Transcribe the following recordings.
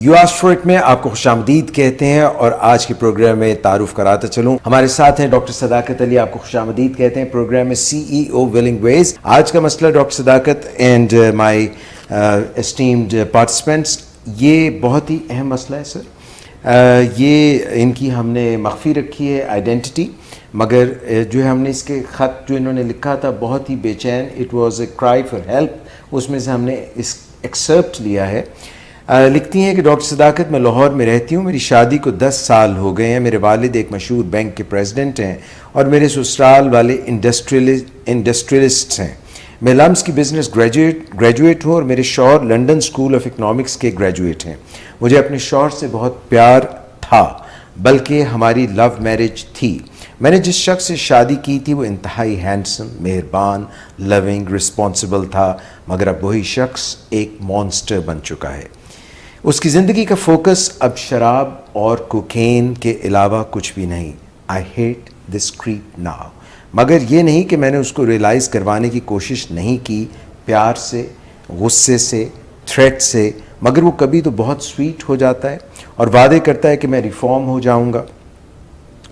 You ask for it میں آپ کو خوش آمدید کہتے ہیں اور آج کے پروگرام میں تعارف کراتا چلوں. ہمارے ساتھ ہیں ڈاکٹر صداقت علی. آپ کو خوش آمدید کہتے ہیں پروگرام میں سی ای او ولنگ ویز. آج کا مسئلہ ڈاکٹر صداقت اینڈ مائی اسٹیمڈ پارٹیسپینٹس، یہ بہت ہی اہم مسئلہ ہے سر. یہ ان کی ہم نے مخفی رکھی ہے آئیڈینٹی، مگر جو ہے ہم نے اس کے خط جو انہوں نے لکھا تھا بہت ہی بے چین، اٹ واز اے کرائی فار ہیلپ، اس میں سے ہم نے اس ایکسرپٹ لیا ہے. لکھتی ہیں کہ ڈاکٹر صداقت، میں لاہور میں رہتی ہوں، میری شادی کو 10 سال ہو گئے ہیں. میرے والد ایک مشہور بینک کے پریزیڈنٹ ہیں اور میرے سسرال والے انڈسٹریلسٹ ہیں. میں لمس کی بزنس گریجویٹ ہوں اور میرے شوہر لنڈن اسکول آف اکنامکس کے گریجویٹ ہیں. مجھے اپنے شوہر سے بہت پیار تھا، بلکہ ہماری لو میرج تھی. میں نے جس شخص سے شادی کی تھی وہ انتہائی ہینڈسم، مہربان، لونگ، رسپانسبل تھا، مگر اب وہی شخص ایک مانسٹر بن چکا ہے. اس کی زندگی کا فوکس اب شراب اور کوکین کے علاوہ کچھ بھی نہیں. I hate this crap now. مگر یہ نہیں کہ میں نے اس کو ریئلائز کروانے کی کوشش نہیں کی، پیار سے، غصے سے، تھریٹ سے، مگر وہ کبھی تو بہت سویٹ ہو جاتا ہے اور وعدے کرتا ہے کہ میں ریفارم ہو جاؤں گا،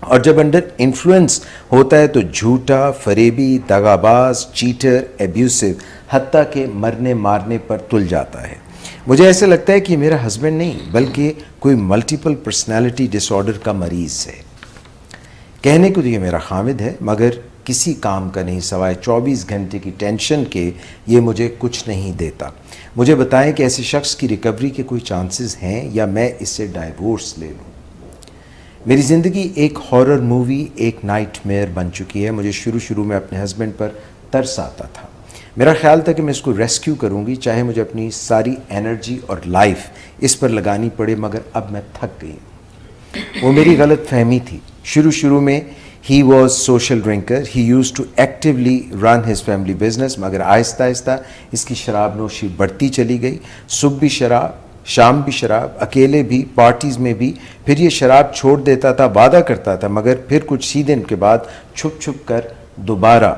اور جب انڈر انفلوئنس ہوتا ہے تو جھوٹا، فریبی، دغاباز، چیٹر، ایبیوسو، حتیٰ کہ مرنے مارنے پر تل جاتا ہے. مجھے ایسا لگتا ہے کہ یہ میرا ہسبینڈ نہیں بلکہ کوئی ملٹیپل پرسنالٹی ڈس آرڈر کا مریض ہے. کہنے کو تو یہ میرا خامد ہے، مگر کسی کام کا نہیں، سوائے 24 گھنٹے کی ٹینشن کے یہ مجھے کچھ نہیں دیتا. مجھے بتائیں کہ ایسے شخص کی ریکوری کے کوئی چانسز ہیں یا میں اس سے ڈائیورس لے لوں. میری زندگی ایک ہارر مووی، ایک نائٹ میئر بن چکی ہے. مجھے شروع میں اپنے ہسبینڈ پر ترس آتا تھا. میرا خیال تھا کہ میں اس کو ریسکیو کروں گی، چاہے مجھے اپنی ساری انرجی اور لائف اس پر لگانی پڑے، مگر اب میں تھک گئی ہوں. وہ میری غلط فہمی تھی. شروع میں he was social drinker, he used to actually run his family business, مگر آہستہ آہستہ اس کی شراب نوشی بڑھتی چلی گئی. صبح بھی شراب، شام بھی شراب، اکیلے بھی، پارٹیز میں بھی. پھر یہ شراب چھوڑ دیتا تھا، وعدہ کرتا تھا، مگر پھر کچھ ہی دن کے بعد چھپ کر دوبارہ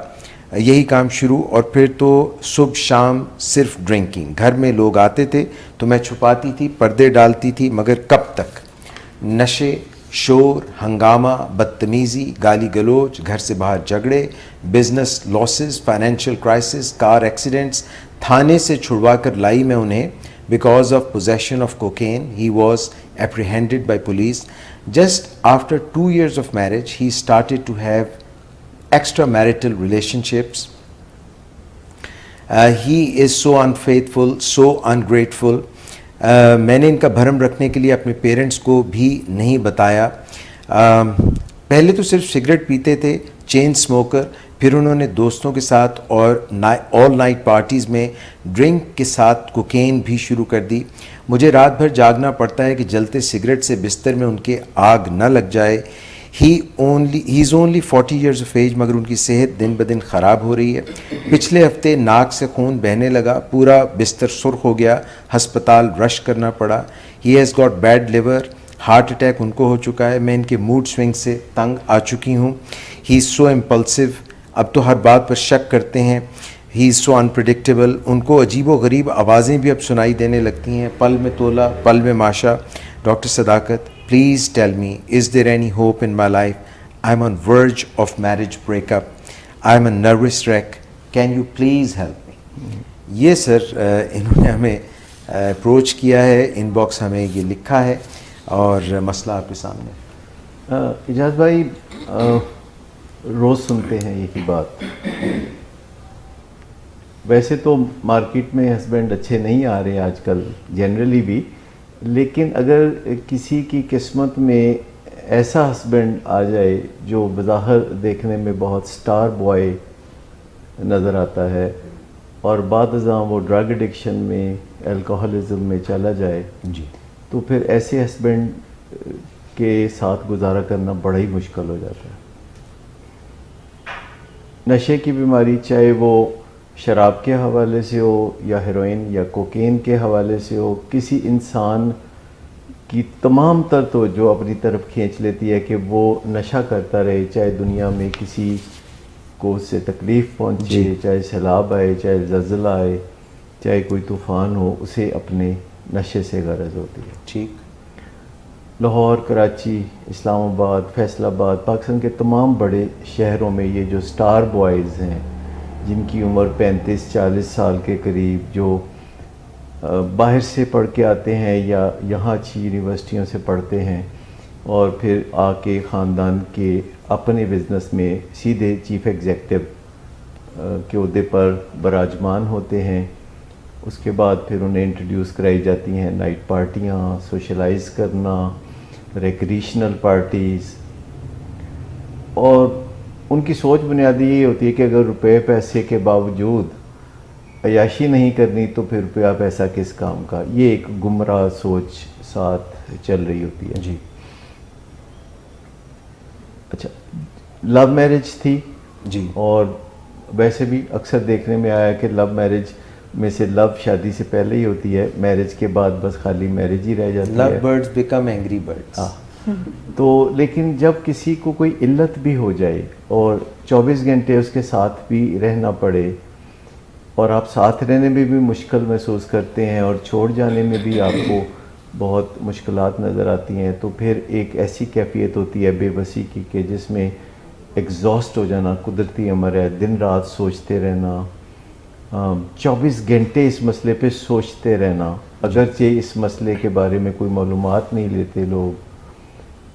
یہی کام شروع، اور پھر تو صبح شام صرف ڈرنکنگ. گھر میں لوگ آتے تھے تو میں چھپاتی تھی، پردے ڈالتی تھی، مگر کب تک؟ نشے، شور، ہنگامہ، بدتمیزی، گالی گلوچ، گھر سے باہر جھگڑے، بزنس لاسز، فائنینشیل کرائسس، کار ایکسیڈنٹس. تھانے سے چھڑوا کر لائی میں انہیں because of possession of cocaine. He was apprehended by police. Just after 2 years of marriage, he started to have extramarital relationships. He is so unfaithful, so ungrateful. میں نے ان کا بھرم رکھنے کے لیے اپنے پیرنٹس کو بھی نہیں بتایا. پہلے تو صرف سگریٹ پیتے تھے، چین اسموکر. پھر انہوں نے دوستوں کے ساتھ اور آل نائٹ پارٹیز میں ڈرنک کے ساتھ کوکین بھی شروع کر دی. مجھے رات بھر جاگنا پڑتا ہے کہ جلتے سگریٹ سے بستر میں ان کے آگ نہ لگ جائے. ہی is only 40 years of age، مگر ان کی صحت دن بدن خراب ہو رہی ہے. پچھلے ہفتے ناک سے خون بہنے لگا، پورا بستر سرخ ہو گیا، ہسپتال رش کرنا پڑا. He has got bad liver, heart attack ان کو ہو چکا ہے. میں ان کے موڈ سوئنگ سے تنگ آ چکی ہوں. ہی از سو امپلسو، اب تو ہر بات پر شک کرتے ہیں. ہی از سو انپریڈکٹیبل، ان کو عجیب و غریب آوازیں بھی اب سنائی دینے لگتی ہیں، پل میں تولا پل میں ماشا. Doctor Sadaqat, please tell me, is there any hope in my life? I am on verge of marriage break up. I am a nervous wreck. Can you please help me? یہ سر انہوں نے ہمیں اپروچ کیا ہے، in box ہمیں یہ لکھا ہے اور مسئلہ آپ کے سامنے. اجاز بھائی، روز سنتے ہیں یہی بات. ویسے تو مارکیٹ میں ہسبینڈ اچھے نہیں آ رہے آج کل جنرلی بھی، لیکن اگر کسی کی قسمت میں ایسا ہسبینڈ آ جائے جو بظاہر دیکھنے میں بہت سٹار بوائے نظر آتا ہے اور بعد ازاں وہ ڈرگ ایڈکشن میں، الکوہلزم میں چلا جائے، جی، تو پھر ایسے ہسبینڈ کے ساتھ گزارا کرنا بڑا ہی مشکل ہو جاتا ہے. نشے کی بیماری چاہے وہ شراب کے حوالے سے ہو یا ہیروئن یا کوکین کے حوالے سے ہو، کسی انسان کی تمام تر توجہ اپنی طرف کھینچ لیتی ہے کہ وہ نشہ کرتا رہے، چاہے دنیا میں کسی کو اس سے تکلیف پہنچے، چاہے سیلاب آئے، چاہے زلزلہ آئے، چاہے کوئی طوفان ہو، اسے اپنے نشے سے غرض ہوتی ہے. ٹھیک. لاہور، کراچی، اسلام آباد، فیصل آباد، پاکستان کے تمام بڑے شہروں میں یہ جو سٹار بوائز ہیں جن کی عمر 35-40 سال کے قریب، جو باہر سے پڑھ کے آتے ہیں یا یہاں اچھی یونیورسٹیوں سے پڑھتے ہیں اور پھر آ کے خاندان کے اپنے بزنس میں سیدھے چیف ایگزیکٹو کے عہدے پر براجمان ہوتے ہیں. اس کے بعد پھر انہیں انٹروڈیوس کرائی جاتی ہیں نائٹ پارٹیاں، سوشلائز کرنا، ریکریشنل پارٹیز. اور ان کی سوچ بنیادی یہ ہوتی ہے کہ اگر روپے پیسے کے باوجود عیاشی نہیں کرنی تو پھر روپیہ پیسہ کس کام کا. یہ ایک گمراہ سوچ ساتھ چل رہی ہوتی ہے. جی. اچھا، لو میرج تھی. جی. اور ویسے بھی اکثر دیکھنے میں آیا کہ لو میرج میں سے لو شادی سے پہلے ہی ہوتی ہے، میرج کے بعد بس خالی میرج ہی رہ جاتی ہے. لو برڈز بیکم اینگری برڈز. تو لیکن جب کسی کو کوئی علت بھی ہو جائے اور 24 گھنٹے اس کے ساتھ بھی رہنا پڑے اور آپ ساتھ رہنے میں بھی مشکل محسوس کرتے ہیں اور چھوڑ جانے میں بھی آپ کو بہت مشکلات نظر آتی ہیں، تو پھر ایک ایسی کیفیت ہوتی ہے بے بسی کی کہ جس میں ایگزاسٹ ہو جانا قدرتی امر ہے. دن رات سوچتے رہنا، 24 گھنٹے اس مسئلے پہ سوچتے رہنا، اگرچہ اس مسئلے کے بارے میں کوئی معلومات نہیں لیتے لوگ.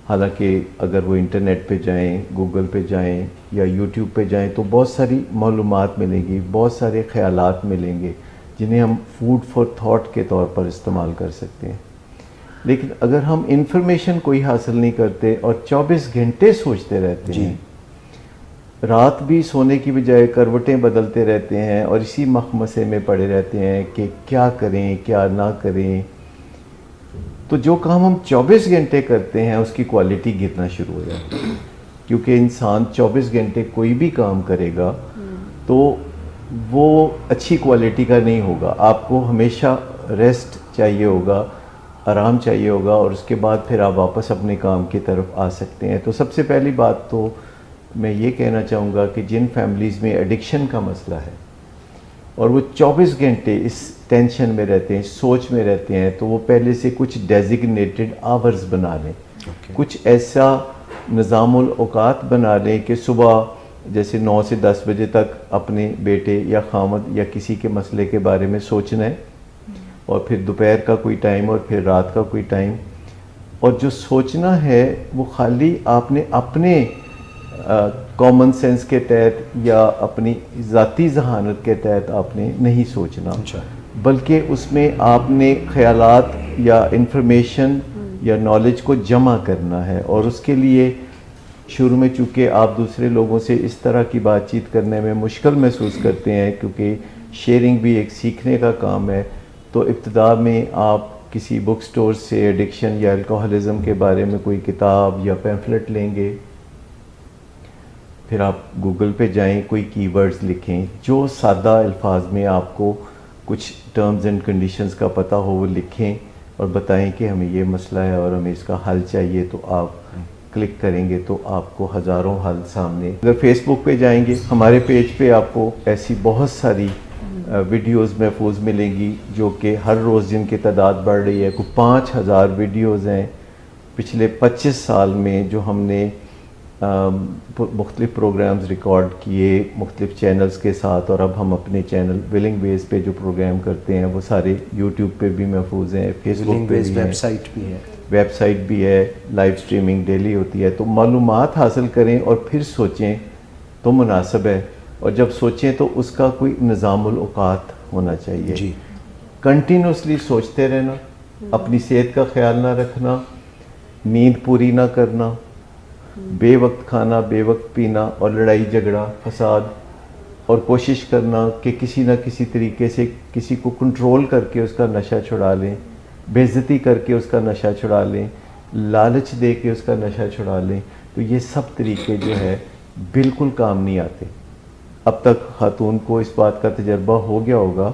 حالانکہ اگر وہ انٹرنیٹ پہ جائیں، گوگل پہ جائیں یا یوٹیوب پہ جائیں تو بہت ساری معلومات ملیں گی، بہت سارے خیالات ملیں گے جنہیں ہم فوڈ فار تھاٹ کے طور پر استعمال کر سکتے ہیں. لیکن اگر ہم انفارمیشن کوئی حاصل نہیں کرتے اور 24 گھنٹے سوچتے رہتے ہیں، رات بھی سونے کی بجائے کروٹیں بدلتے رہتے ہیں اور اسی مخمسے میں پڑے رہتے ہیں کہ کیا کریں کیا نہ کریں، تو جو کام ہم 24 گھنٹے کرتے ہیں اس کی کوالٹی گرنا شروع ہو جاتی ہے. کیونکہ انسان 24 گھنٹے کوئی بھی کام کرے گا تو وہ اچھی کوالٹی کا نہیں ہوگا. آپ کو ہمیشہ ریسٹ چاہیے ہوگا، آرام چاہیے ہوگا، اور اس کے بعد پھر آپ واپس اپنے کام کی طرف آ سکتے ہیں. تو سب سے پہلی بات تو میں یہ کہنا چاہوں گا کہ جن فیملیز میں ایڈکشن کا مسئلہ ہے اور وہ 24 گھنٹے اس ٹینشن میں رہتے ہیں، سوچ میں رہتے ہیں، تو وہ پہلے سے کچھ ڈیزگنیٹڈ آورز بنا لیں. کچھ ایسا نظام الاوقات بنا لیں کہ صبح جیسے 9 سے 10 بجے تک اپنے بیٹے یا خامد یا کسی کے مسئلے کے بارے میں سوچنا ہے، اور پھر دوپہر کا کوئی ٹائم اور پھر رات کا کوئی ٹائم. اور جو سوچنا ہے وہ خالی آپ نے اپنے کامن سینس کے تحت یا اپنی ذاتی ذہانت کے تحت آپ نے نہیں سوچنا، بلکہ اس میں آپ نے خیالات یا انفارمیشن یا نالج کو جمع کرنا ہے. اور اس کے لیے شروع میں چونکہ آپ دوسرے لوگوں سے اس طرح کی بات چیت کرنے میں مشکل محسوس کرتے ہیں، کیونکہ شیئرنگ بھی ایک سیکھنے کا کام ہے، تو ابتدا میں آپ کسی بک سٹور سے ایڈکشن یا الکوہلزم کے بارے میں کوئی کتاب یا پیمفلٹ لیں گے. پھر آپ گوگل پہ جائیں، کوئی کی ورڈز لکھیں جو سادہ الفاظ میں آپ کو کچھ ٹرمز اینڈ کنڈیشنز کا پتہ ہو، وہ لکھیں اور بتائیں کہ ہمیں یہ مسئلہ ہے اور ہمیں اس کا حل چاہیے. تو آپ کلک کریں گے تو آپ کو ہزاروں حل سامنے. اگر فیس بک پہ جائیں گے، ہمارے پیج پہ آپ کو ایسی بہت ساری ویڈیوز محفوظ ملیں گی جو کہ ہر روز جن کی تعداد بڑھ رہی ہے. کوئی 5000 ویڈیوز ہیں پچھلے 25 سال میں جو ہم نے مختلف پروگرامز ریکارڈ کیے مختلف چینلز کے ساتھ. اور اب ہم اپنے چینل ولنگ ویز پہ جو پروگرام کرتے ہیں وہ سارے یوٹیوب پہ بھی محفوظ ہیں، فیس بک پہ بھی ہیں، ویب سائٹ بھی ہے، لائیو سٹریمنگ ڈیلی ہوتی ہے. تو معلومات حاصل کریں اور پھر سوچیں تو مناسب ہے. اور جب سوچیں تو اس کا کوئی نظام الاوقات ہونا چاہیے. کنٹینیوسلی سوچتے رہنا، اپنی صحت کا خیال نہ رکھنا، نیند پوری نہ کرنا، بے وقت کھانا، بے وقت پینا اور لڑائی جھگڑا فساد، اور کوشش کرنا کہ کسی نہ کسی طریقے سے کسی کو کنٹرول کر کے اس کا نشہ چھڑا لیں، بے عزتی کر کے اس کا نشہ چھڑا لیں، لالچ دے کے اس کا نشہ چھڑا لیں. تو یہ سب طریقے جو ہے بالکل کام نہیں آتے. اب تک خاتون کو اس بات کا تجربہ ہو گیا ہوگا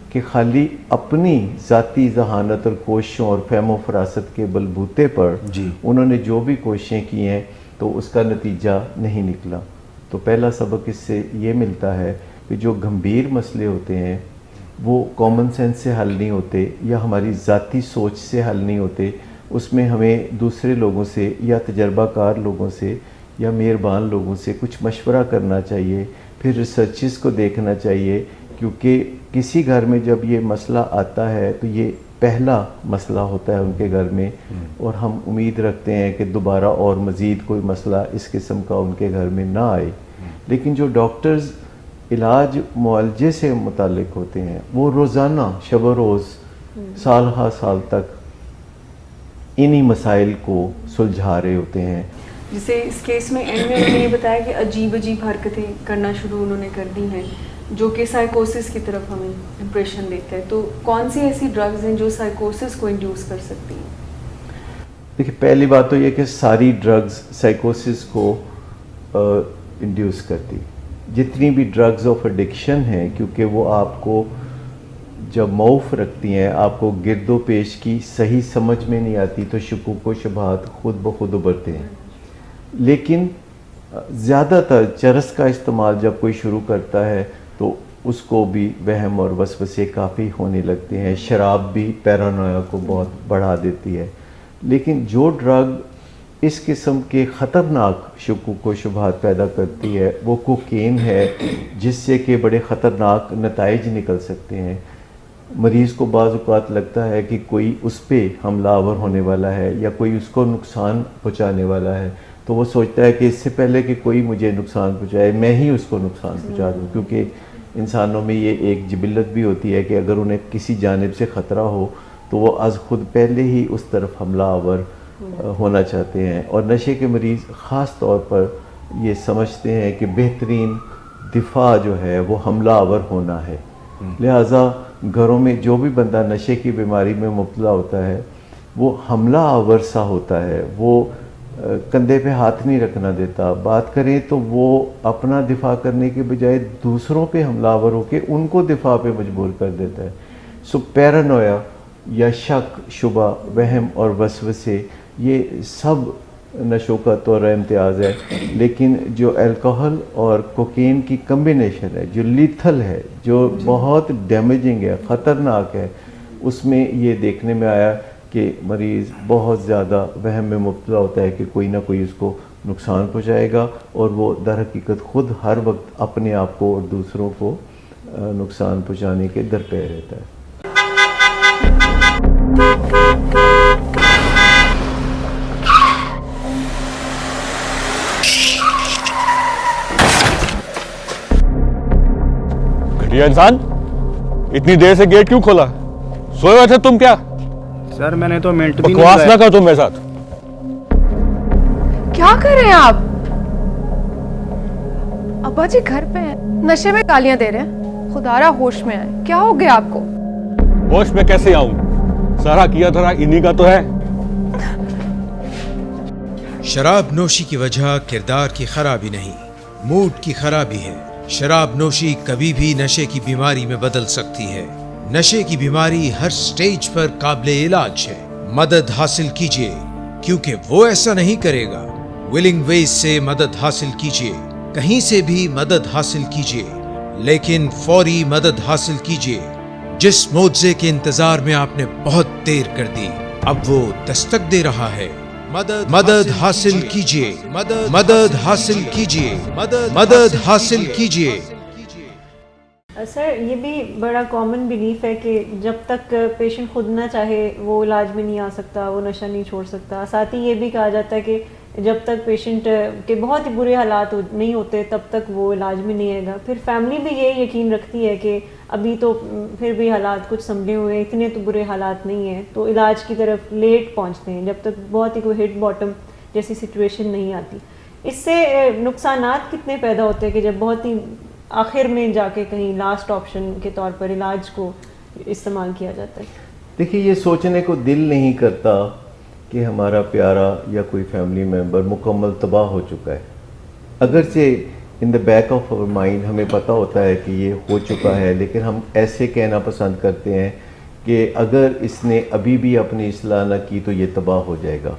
کہ خالی اپنی ذاتی ذہانت اور کوششوں اور فہم و فراست کے بلبوتے پر انہوں نے جو بھی کوششیں کی ہیں تو اس کا نتیجہ نہیں نکلا. تو پہلا سبق اس سے یہ ملتا ہے کہ جو گمبھیر مسئلے ہوتے ہیں وہ کامن سینس سے حل نہیں ہوتے یا ہماری ذاتی سوچ سے حل نہیں ہوتے. اس میں ہمیں دوسرے لوگوں سے یا تجربہ کار لوگوں سے یا مہربان لوگوں سے کچھ مشورہ کرنا چاہیے, پھر ریسرچز کو دیکھنا چاہیے, کیونکہ کسی گھر میں جب یہ مسئلہ آتا ہے تو یہ پہلا مسئلہ ہوتا ہے ان کے گھر میں, اور ہم امید رکھتے ہیں کہ دوبارہ اور مزید کوئی مسئلہ اس قسم کا ان کے گھر میں نہ آئے. لیکن جو ڈاکٹرز علاج معالجے سے متعلق ہوتے ہیں وہ روزانہ شب و روز سال ہا سال تک انہی مسائل کو سلجھا رہے ہوتے ہیں. جسے اس کیس میں اینڈ میں انہوں نے یہ بتایا کہ عجیب عجیب حرکتیں کرنا شروع انہوں نے کر دی ہیں جو کہ سائیکوسس کی طرف ہمیں امپریشن دیتا ہے. تو کون سی ایسی ڈرگز ہیں جو سائیکوسس کو انڈیوس کر سکتی ہیں؟ دیکھیے, پہلی بات تو یہ کہ ساری ڈرگز سائیکوسس کو انڈیوس کرتی. جتنی بھی ڈرگز آف ایڈکشن ہیں, کیونکہ وہ آپ کو جب معاف رکھتی ہیں, آپ کو گرد و پیش کی صحیح سمجھ میں نہیں آتی تو شکوک و شبہات خود بخود ابھرتے ہیں. لیکن زیادہ تر چرس کا استعمال جب کوئی شروع کرتا ہے تو اس کو بھی وہم اور وسوسے کافی ہونے لگتے ہیں. شراب بھی پیرانویا کو بہت بڑھا دیتی ہے. لیکن جو ڈرگ اس قسم کے خطرناک شکوک و شبہات پیدا کرتی ہے وہ کوکین ہے, جس سے کہ بڑے خطرناک نتائج نکل سکتے ہیں. مریض کو بعض اوقات لگتا ہے کہ کوئی اس پہ حملہ آور ہونے والا ہے یا کوئی اس کو نقصان پہنچانے والا ہے, تو وہ سوچتا ہے کہ اس سے پہلے کہ کوئی مجھے نقصان پہنچائے میں ہی اس کو نقصان پہنچا دوں. کیونکہ انسانوں میں یہ ایک جبلت بھی ہوتی ہے کہ اگر انہیں کسی جانب سے خطرہ ہو تو وہ از خود پہلے ہی اس طرف حملہ آور ہونا چاہتے ہیں. اور نشے کے مریض خاص طور پر یہ سمجھتے ہیں کہ بہترین دفاع جو ہے وہ حملہ آور ہونا ہے. لہٰذا گھروں میں جو بھی بندہ نشے کی بیماری میں مبتلا ہوتا ہے وہ حملہ آور سا ہوتا ہے. وہ کندھے پہ ہاتھ نہیں رکھنا دیتا. بات کریں تو وہ اپنا دفاع کرنے کے بجائے دوسروں پہ حملہ آور ہو کے ان کو دفاع پہ مجبور کر دیتا ہے. سو پیرانویا یا شک شبہ وہم اور وسوسے یہ سب نشوں کا طور امتیاز ہے. لیکن جو الکوہل اور کوکین کی کمبینیشن ہے جو لیتھل ہے, جو بہت ڈیمیجنگ ہے, خطرناک ہے, اس میں یہ دیکھنے میں آیا کہ مریض بہت زیادہ وہم میں مبتلا ہوتا ہے کہ کوئی نہ کوئی اس کو نقصان پہنچائے گا, اور وہ در حقیقت خود ہر وقت اپنے آپ کو اور دوسروں کو نقصان پہنچانے کے درپے رہتا ہے. گھٹیا انسان, اتنی دیر سے گیٹ کیوں کھولا؟ سوئے ہوئے تھے تم کیا؟ سر میں نے تو منٹ بھی بکواس نہ کر تم میرے ساتھ. کیا کر رہے ہیں آپ؟ ابا جی گھر پہ ہیں, نشے میں گالیاں دے رہے ہیں. خدا را ہوش میں آئے, کیا ہو گیا آپ کو؟ ہوش میں کیسے آؤں؟ سارا کیا دھرا انہی کا تو ہے. شراب نوشی کی وجہ کردار کی خرابی نہیں, موڈ کی خرابی ہے. شراب نوشی کبھی بھی نشے کی بیماری میں بدل سکتی ہے. نشے کی بیماری ہر سٹیج پر قابل علاج ہے. مدد حاصل کیجیے, کیونکہ وہ ایسا نہیں کرے گا. ولنگ ویز سے مدد حاصل کیجیے, کہیں سے بھی مدد حاصل کیجیے, لیکن فوری مدد حاصل کیجیے. جس معجزے کے انتظار میں آپ نے بہت دیر کر دی, اب وہ دستک دے رہا ہے. مدد حاصل کیجیے, مدد حاصل کیجیے, مدد حاصل کیجیے. سر یہ بھی بڑا کامن بلیف ہے کہ جب تک پیشنٹ خود نہ چاہے وہ علاج میں نہیں آ سکتا, وہ نشہ نہیں چھوڑ سکتا. ساتھ ہی یہ بھی کہا جاتا ہے کہ جب تک پیشنٹ کے بہت ہی برے حالات نہیں ہوتے تب تک وہ علاج میں نہیں آئے گا. پھر فیملی بھی یہ یقین رکھتی ہے کہ ابھی تو پھر بھی حالات کچھ سنبھلے ہوئے ہیں, اتنے تو برے حالات نہیں ہیں, تو علاج کی طرف لیٹ پہنچتے ہیں جب تک بہت ہی کوئی ہٹ باٹم جیسی سچویشن نہیں آتی. اس سے نقصانات کتنے پیدا ہوتے ہیں کہ جب بہت ہی آخر میں جا کے کہیں لاسٹ آپشن کے طور پر علاج کو استعمال کیا جاتا ہے. دیکھیے, یہ سوچنے کو دل نہیں کرتا کہ ہمارا پیارا یا کوئی فیملی ممبر مکمل تباہ ہو چکا ہے. اگرچہ in the back of our mind ہمیں پتہ ہوتا ہے کہ یہ ہو چکا ہے, لیکن ہم ایسے کہنا پسند کرتے ہیں کہ اگر اس نے ابھی بھی اپنی اصلاح نہ کی تو یہ تباہ ہو جائے گا.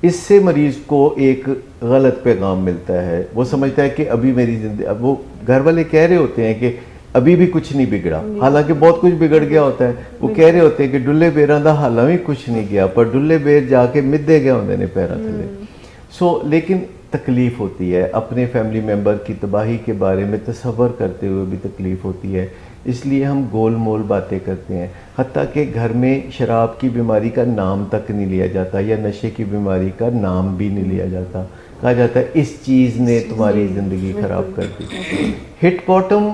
اس سے مریض کو ایک غلط پیغام ملتا ہے. وہ سمجھتا ہے کہ ابھی میری زندگی, اب وہ گھر والے کہہ رہے ہوتے ہیں کہ ابھی بھی کچھ نہیں بگڑا, حالانکہ بہت کچھ بگڑ گیا ہوتا ہے. وہ کہہ رہے ہوتے ہیں کہ ڈلے بیراں دا حالاں بھی کچھ نہیں گیا, پر ڈلے بیر جا کے مدے گئے ہوندے نے پیراں تھلے. لیکن تکلیف ہوتی ہے, اپنے فیملی ممبر کی تباہی کے بارے میں تصور کرتے ہوئے بھی تکلیف ہوتی ہے, اس لیے ہم گول مول باتیں کرتے ہیں. حتیٰ کہ گھر میں شراب کی بیماری کا نام تک نہیں لیا جاتا, یا نشے کی بیماری کا نام بھی نہیں لیا جاتا. کہا جاتا ہے اس چیز نے تمہاری زندگی خراب کر دی. ہٹ باٹم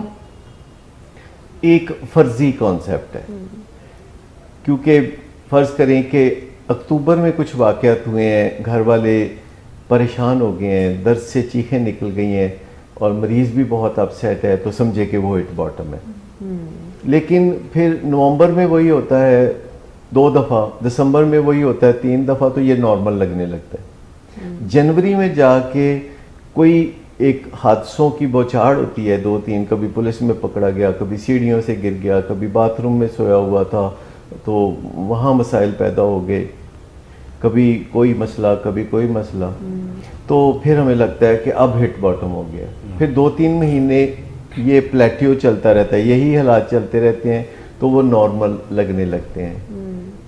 ایک فرضی کانسیپٹ ہے, کیونکہ فرض کریں کہ اکتوبر میں کچھ واقعات ہوئے ہیں, گھر والے پریشان ہو گئے ہیں, درد سے چیخیں نکل گئی ہیں اور مریض بھی بہت اپسیٹ ہے, تو سمجھے کہ وہ ہٹ باٹم ہے. لیکن پھر نومبر میں وہی ہوتا ہے 2 دفعہ, دسمبر میں وہی ہوتا ہے 3 دفعہ, تو یہ نارمل لگنے لگتا ہے. جنوری میں جا کے کوئی ایک حادثوں کی بوچھاڑ ہوتی ہے 2-3, کبھی پولیس میں پکڑا گیا, کبھی سیڑھیوں سے گر گیا, کبھی باتھ روم میں سویا ہوا تھا تو وہاں مسائل پیدا ہو گئے, کبھی کوئی مسئلہ کبھی کوئی مسئلہ. تو پھر ہمیں لگتا ہے کہ اب ہٹ باٹم ہو گیا. پھر 2-3 مہینے یہ پلیٹیو چلتا رہتا ہے, یہی حالات چلتے رہتے ہیں, تو وہ نارمل لگنے لگتے ہیں.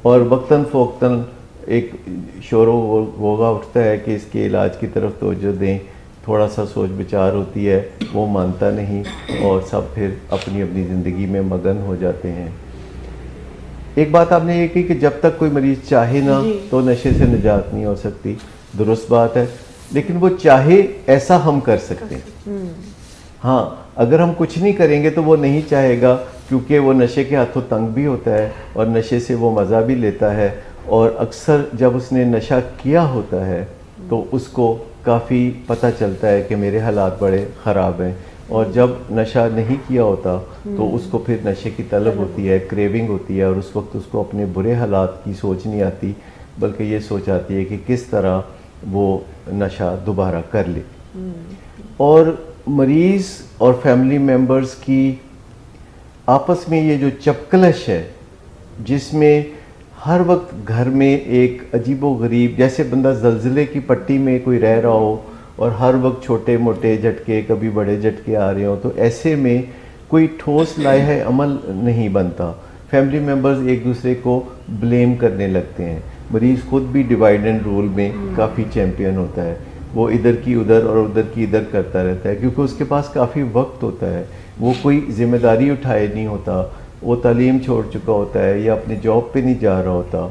اور وقتاً فوقتاً ایک شور و غوغا اٹھتا ہے کہ اس کے علاج کی طرف توجہ دیں, تھوڑا سا سوچ بچار ہوتی ہے, وہ مانتا نہیں, اور سب پھر اپنی اپنی زندگی میں مگن ہو جاتے ہیں. ایک بات آپ نے یہ کی کہ جب تک کوئی مریض چاہے نہ تو نشے سے نجات نہیں ہو سکتی. درست بات ہے, لیکن وہ چاہے ایسا ہم کر سکتے ہیں. ہاں, اگر ہم کچھ نہیں کریں گے تو وہ نہیں چاہے گا, کیونکہ وہ نشے کے ہاتھوں تنگ بھی ہوتا ہے اور نشے سے وہ مزہ بھی لیتا ہے. اور اکثر جب اس نے نشہ کیا ہوتا ہے تو اس کو کافی پتہ چلتا ہے کہ میرے حالات بڑے خراب ہیں, اور جب نشہ نہیں کیا ہوتا تو اس کو پھر نشے کی طلب ہوتی ہے, کریونگ ہوتی ہے, اور اس وقت اس کو اپنے برے حالات کی سوچ نہیں آتی, بلکہ یہ سوچ آتی ہے کہ کس طرح وہ نشہ دوبارہ کر لے. اور مریض اور فیملی ممبرز کی آپس میں یہ جو چپکلش ہے, جس میں ہر وقت گھر میں ایک عجیب و غریب, جیسے بندہ زلزلے کی پٹی میں کوئی رہ رہا ہو اور ہر وقت چھوٹے موٹے جھٹکے, کبھی بڑے جھٹکے آ رہے ہوں, تو ایسے میں کوئی ٹھوس لائحہ عمل نہیں بنتا. فیملی ممبرز ایک دوسرے کو بلیم کرنے لگتے ہیں. مریض خود بھی ڈیوائڈ اینڈ رول میں کافی چیمپئن ہوتا ہے, وہ ادھر کی ادھر اور ادھر کی ادھر کرتا رہتا ہے, کیونکہ اس کے پاس کافی وقت ہوتا ہے, وہ کوئی ذمہ داری اٹھائے نہیں ہوتا, وہ تعلیم چھوڑ چکا ہوتا ہے یا اپنے جاب پہ نہیں جا رہا ہوتا,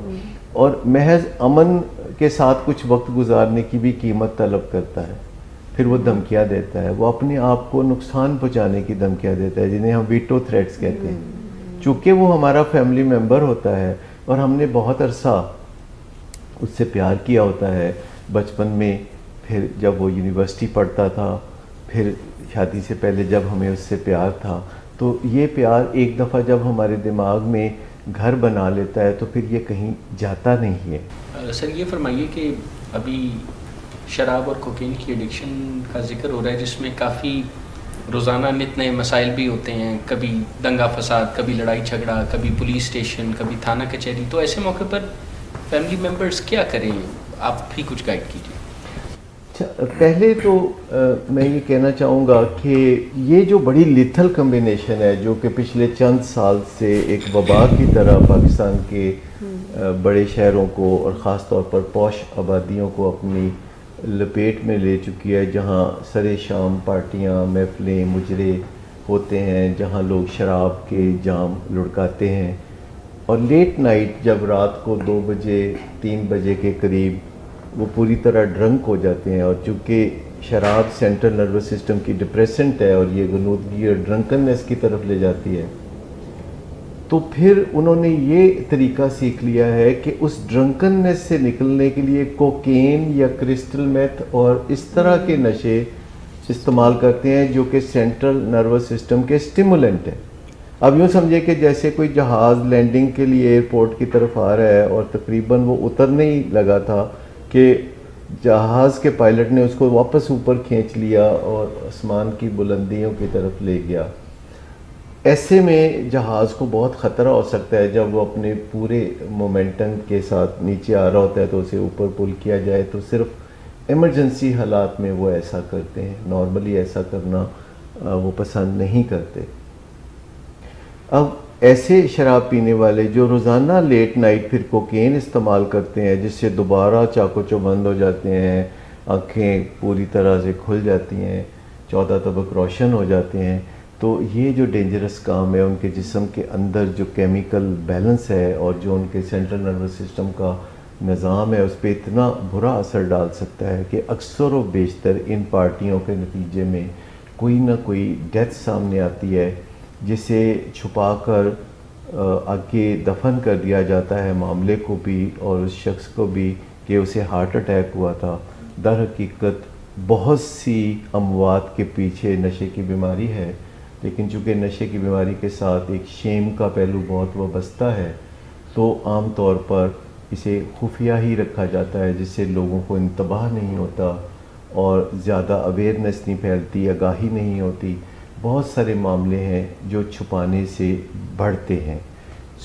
اور محض امن کے ساتھ کچھ وقت گزارنے کی بھی قیمت طلب کرتا ہے. پھر وہ دھمکیاں دیتا ہے, وہ اپنے آپ کو نقصان پہنچانے کی دھمکیاں دیتا ہے, جنہیں ہم ویٹو تھریٹس کہتے ہیں. چونکہ وہ ہمارا فیملی ممبر ہوتا ہے اور ہم نے بہت عرصہ اس سے پیار کیا ہوتا ہے بچپن میں, پھر جب وہ یونیورسٹی پڑھتا تھا, پھر شادی سے پہلے جب ہمیں اس سے پیار تھا, تو یہ پیار ایک دفعہ جب ہمارے دماغ میں گھر بنا لیتا ہے تو پھر یہ کہیں جاتا نہیں ہے. سر یہ فرمائیے کہ ابھی شراب اور کوکین کی ایڈکشن کا ذکر ہو رہا ہے, جس میں کافی روزانہ نت نئے مسائل بھی ہوتے ہیں, کبھی دنگا فساد, کبھی لڑائی جھگڑا, کبھی پولیس اسٹیشن, کبھی تھانہ کچہری. تو ایسے موقع پر فیملی ممبرز کیا کریں, آپ بھی کچھ گائیڈ کیجیے. پہلے تو میں یہ کہنا چاہوں گا کہ یہ جو بڑی لیتھل کمبینیشن ہے, جو کہ پچھلے چند سال سے ایک وبا کی طرح پاکستان کے بڑے شہروں کو اور خاص طور پر پوش آبادیوں کو اپنی لپیٹ میں لے چکی ہے, جہاں سر شام پارٹیاں, محفلیں, مجرے ہوتے ہیں, جہاں لوگ شراب کے جام لڑکاتے ہیں, اور لیٹ نائٹ جب رات کو 2 بجے 3 بجے کے قریب وہ پوری طرح ڈرنک ہو جاتے ہیں. اور چونکہ شراب سینٹرل نروس سسٹم کی ڈپریسنٹ ہے اور یہ غنودگی اور ڈرنکننس کی طرف لے جاتی ہے, تو پھر انہوں نے یہ طریقہ سیکھ لیا ہے کہ اس ڈرنکننس سے نکلنے کے لیے کوکین یا کرسٹل میتھ اور اس طرح کے نشے استعمال کرتے ہیں, جو کہ سینٹرل نروس سسٹم کے اسٹیمولنٹ ہیں. اب یوں سمجھے کہ جیسے کوئی جہاز لینڈنگ کے لیے ایئرپورٹ کی طرف آ رہا ہے اور تقریباً وہ اترنے ہی لگا تھا کہ جہاز کے پائلٹ نے اس کو واپس اوپر کھینچ لیا اور آسمان کی بلندیوں کی طرف لے گیا. ایسے میں جہاز کو بہت خطرہ ہو سکتا ہے, جب وہ اپنے پورے مومنٹم کے ساتھ نیچے آ رہا ہوتا ہے تو اسے اوپر پل کیا جائے. تو صرف ایمرجنسی حالات میں وہ ایسا کرتے ہیں, نارملی ایسا کرنا وہ پسند نہیں کرتے. اب ایسے شراب پینے والے جو روزانہ لیٹ نائٹ پھر کوکین استعمال کرتے ہیں جس سے دوبارہ چاقو چوبند ہو جاتے ہیں, آنکھیں پوری طرح سے کھل جاتی ہیں, 14 طبق روشن ہو جاتے ہیں, تو یہ جو ڈینجرس کام ہے ان کے جسم کے اندر جو کیمیکل بیلنس ہے اور جو ان کے سینٹرل نروس سسٹم کا نظام ہے اس پہ اتنا برا اثر ڈال سکتا ہے کہ اکثر و بیشتر ان پارٹیوں کے نتیجے میں کوئی نہ کوئی ڈیتھ سامنے آتی ہے جسے چھپا کر آگے دفن کر دیا جاتا ہے معاملے کو بھی اور اس شخص کو بھی کہ اسے ہارٹ اٹیک ہوا تھا. در حقیقت بہت سی اموات کے پیچھے نشے کی بیماری ہے, لیکن چونکہ نشے کی بیماری کے ساتھ ایک شیم کا پہلو بہت وابستہ ہے تو عام طور پر اسے خفیہ ہی رکھا جاتا ہے جس سے لوگوں کو انتباہ نہیں ہوتا اور زیادہ اویئرنیس نہیں پھیلتی, آگاہی نہیں ہوتی. بہت سارے معاملے ہیں جو چھپانے سے بڑھتے ہیں.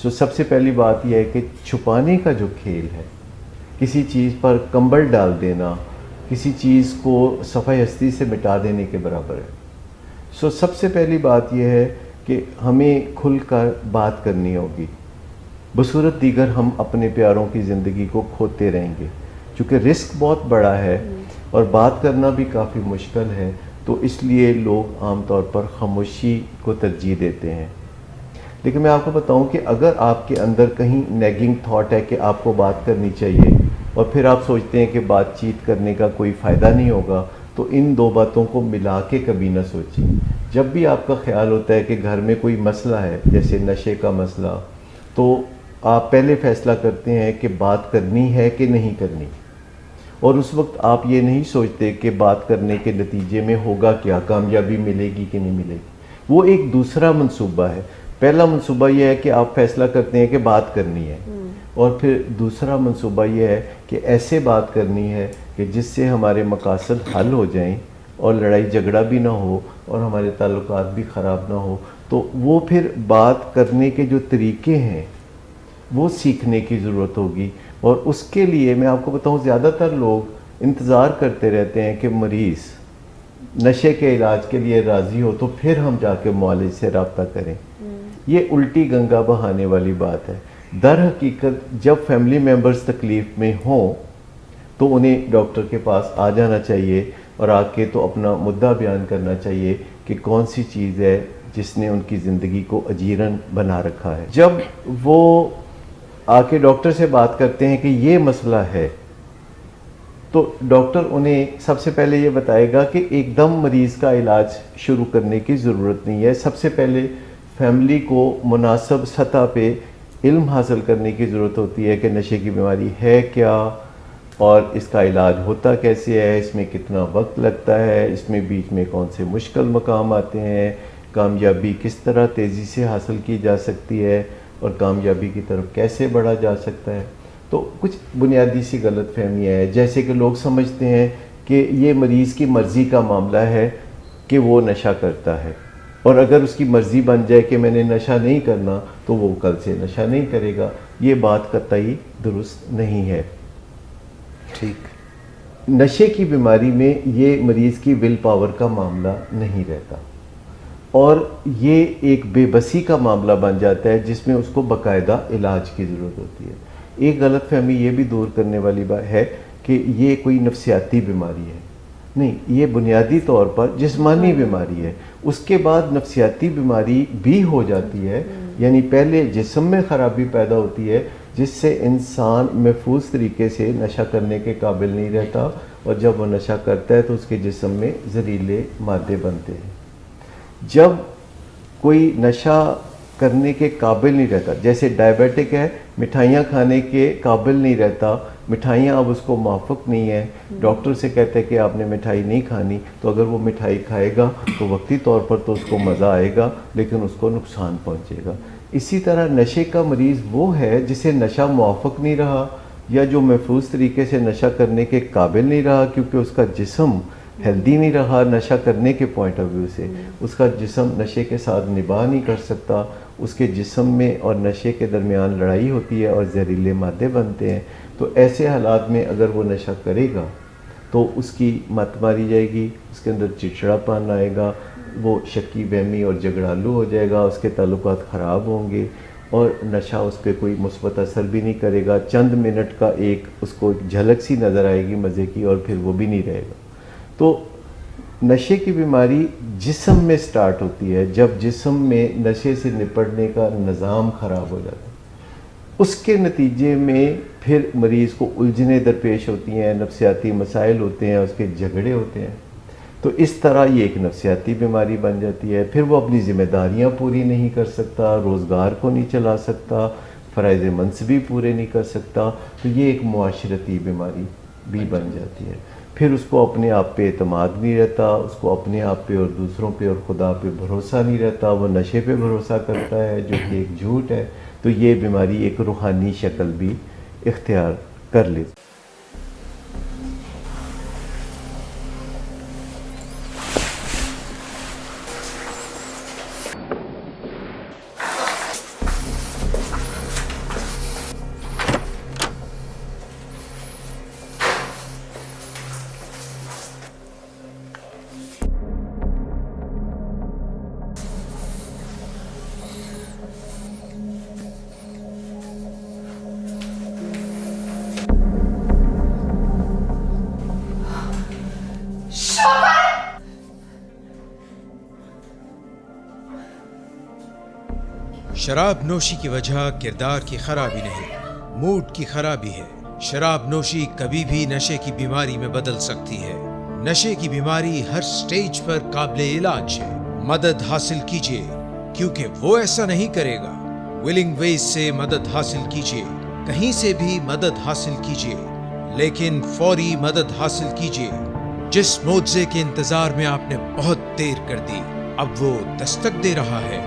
سب سے پہلی بات یہ ہے کہ چھپانے کا جو کھیل ہے, کسی چیز پر کمبل ڈال دینا کسی چیز کو صفحہ ہستی سے مٹا دینے کے برابر ہے. سب سے پہلی بات یہ ہے کہ ہمیں کھل کر بات کرنی ہوگی, بصورت دیگر ہم اپنے پیاروں کی زندگی کو کھوتے رہیں گے. چونکہ رسک بہت بڑا ہے اور بات کرنا بھی کافی مشکل ہے, تو اس لیے لوگ عام طور پر خاموشی کو ترجیح دیتے ہیں. لیکن میں آپ کو بتاؤں کہ اگر آپ کے اندر کہیں نیگنگ تھاٹ ہے کہ آپ کو بات کرنی چاہیے اور پھر آپ سوچتے ہیں کہ بات چیت کرنے کا کوئی فائدہ نہیں ہوگا, تو ان دو باتوں کو ملا کے کبھی نہ سوچیں. جب بھی آپ کا خیال ہوتا ہے کہ گھر میں کوئی مسئلہ ہے جیسے نشے کا مسئلہ, تو آپ پہلے فیصلہ کرتے ہیں کہ بات کرنی ہے کہ نہیں کرنی, اور اس وقت آپ یہ نہیں سوچتے کہ بات کرنے کے نتیجے میں ہوگا کیا, کامیابی ملے گی کہ نہیں ملے گی. وہ ایک دوسرا منصوبہ ہے. پہلا منصوبہ یہ ہے کہ آپ فیصلہ کرتے ہیں کہ بات کرنی ہے, اور پھر دوسرا منصوبہ یہ ہے کہ ایسے بات کرنی ہے کہ جس سے ہمارے مقاصد حل ہو جائیں اور لڑائی جھگڑا بھی نہ ہو اور ہمارے تعلقات بھی خراب نہ ہو. تو وہ پھر بات کرنے کے جو طریقے ہیں وہ سیکھنے کی ضرورت ہوگی. اور اس کے لیے میں آپ کو بتاؤں زیادہ تر لوگ انتظار کرتے رہتے ہیں کہ مریض نشے کے علاج کے لیے راضی ہو تو پھر ہم جا کے معالج سے رابطہ کریں. یہ الٹی گنگا بہانے والی بات ہے. در حقیقت جب فیملی ممبرز تکلیف میں ہوں تو انہیں ڈاکٹر کے پاس آ جانا چاہیے اور آ کے تو اپنا مدعا بیان کرنا چاہیے کہ کون سی چیز ہے جس نے ان کی زندگی کو اجیرن بنا رکھا ہے. جب وہ آ کے ڈاکٹر سے بات کرتے ہیں کہ یہ مسئلہ ہے, تو ڈاکٹر انہیں سب سے پہلے یہ بتائے گا کہ ایک دم مریض کا علاج شروع کرنے کی ضرورت نہیں ہے. سب سے پہلے فیملی کو مناسب سطح پہ علم حاصل کرنے کی ضرورت ہوتی ہے کہ نشے کی بیماری ہے کیا اور اس کا علاج ہوتا کیسے ہے, اس میں کتنا وقت لگتا ہے, اس میں بیچ میں کون سے مشکل مقام آتے ہیں, کامیابی کس طرح تیزی سے حاصل کی جا سکتی ہے اور کامیابی کی طرف کیسے بڑھا جا سکتا ہے. تو کچھ بنیادی سی غلط فہمیاں ہیں, جیسے کہ لوگ سمجھتے ہیں کہ یہ مریض کی مرضی کا معاملہ ہے کہ وہ نشہ کرتا ہے, اور اگر اس کی مرضی بن جائے کہ میں نے نشہ نہیں کرنا تو وہ کل سے نشہ نہیں کرے گا. یہ بات قطعی درست نہیں ہے. ٹھیک. نشے کی بیماری میں یہ مریض کی ول پاور کا معاملہ نہیں رہتا, اور یہ ایک بے بسی کا معاملہ بن جاتا ہے جس میں اس کو باقاعدہ علاج کی ضرورت ہوتی ہے. ایک غلط فہمی یہ بھی دور کرنے والی بات ہے کہ یہ کوئی نفسیاتی بیماری ہے. نہیں, یہ بنیادی طور پر جسمانی بیماری ہے. اس کے بعد نفسیاتی بیماری بھی ہو جاتی ہے, یعنی پہلے جسم میں خرابی پیدا ہوتی ہے جس سے انسان محفوظ طریقے سے نشہ کرنے کے قابل نہیں رہتا, اور جب وہ نشہ کرتا ہے تو اس کے جسم میں زہریلے مادے بنتے ہیں. جب کوئی نشہ کرنے کے قابل نہیں رہتا, جیسے ڈائبیٹک ہے, مٹھائیاں کھانے کے قابل نہیں رہتا, مٹھائیاں اب اس کو موافق نہیں ہیں, ڈاکٹر سے کہتے ہیں کہ آپ نے مٹھائی نہیں کھانی, تو اگر وہ مٹھائی کھائے گا تو وقتی طور پر تو اس کو مزہ آئے گا لیکن اس کو نقصان پہنچے گا. اسی طرح نشے کا مریض وہ ہے جسے نشہ موافق نہیں رہا یا جو محفوظ طریقے سے نشہ کرنے کے قابل نہیں رہا کیونکہ اس کا جسم ہیلدی نہیں رہا نشہ کرنے کے پوائنٹ آف ویو سے, اس کا جسم نشے کے ساتھ نباہ نہیں کر سکتا, اس کے جسم میں اور نشے کے درمیان لڑائی ہوتی ہے اور زہریلے مادے بنتے ہیں. تو ایسے حالات میں اگر وہ نشہ کرے گا تو اس کی مت ماری جائے گی, اس کے اندر چڑچڑا پن آئے گا, وہ شکی وہمی اور جھگڑالو ہو جائے گا، اس کے تعلقات خراب ہوں گے اور نشہ اس پہ کوئی مثبت اثر بھی نہیں کرے گا. چند منٹ کا ایک اس کو ایک جھلک سی نظر آئے گی مزے کی اور پھر وہ بھی نہیں رہے گا. تو نشے کی بیماری جسم میں سٹارٹ ہوتی ہے جب جسم میں نشے سے نپٹنے کا نظام خراب ہو جاتا ہے. اس کے نتیجے میں پھر مریض کو الجھنیں درپیش ہوتی ہیں، نفسیاتی مسائل ہوتے ہیں، اس کے جھگڑے ہوتے ہیں. تو اس طرح یہ ایک نفسیاتی بیماری بن جاتی ہے. پھر وہ اپنی ذمہ داریاں پوری نہیں کر سکتا، روزگار کو نہیں چلا سکتا، فرائض منصبی پورے نہیں کر سکتا. تو یہ ایک معاشرتی بیماری بھی بن جاتی ہے. پھر اس کو اپنے آپ پہ اعتماد نہیں رہتا، اس کو اپنے آپ پہ اور دوسروں پہ اور خدا پہ بھروسہ نہیں رہتا، وہ نشے پہ بھروسہ کرتا ہے جو کہ ایک جھوٹ ہے. تو یہ بیماری ایک روحانی شکل بھی اختیار کر لیتی. شراب نوشی کی وجہ کردار کی خرابی نہیں، موڈ کی خرابی ہے. شراب نوشی کبھی بھی نشے کی بیماری میں بدل سکتی ہے. نشے کی بیماری ہر سٹیج پر قابل علاج ہے. مدد حاصل کیجیے کیونکہ وہ ایسا نہیں کرے گا. ولنگ ویز سے مدد حاصل کیجیے، کہیں سے بھی مدد حاصل کیجیے، لیکن فوری مدد حاصل کیجیے. جس معجزے کے انتظار میں آپ نے بہت دیر کر دی اب وہ دستک دے رہا ہے.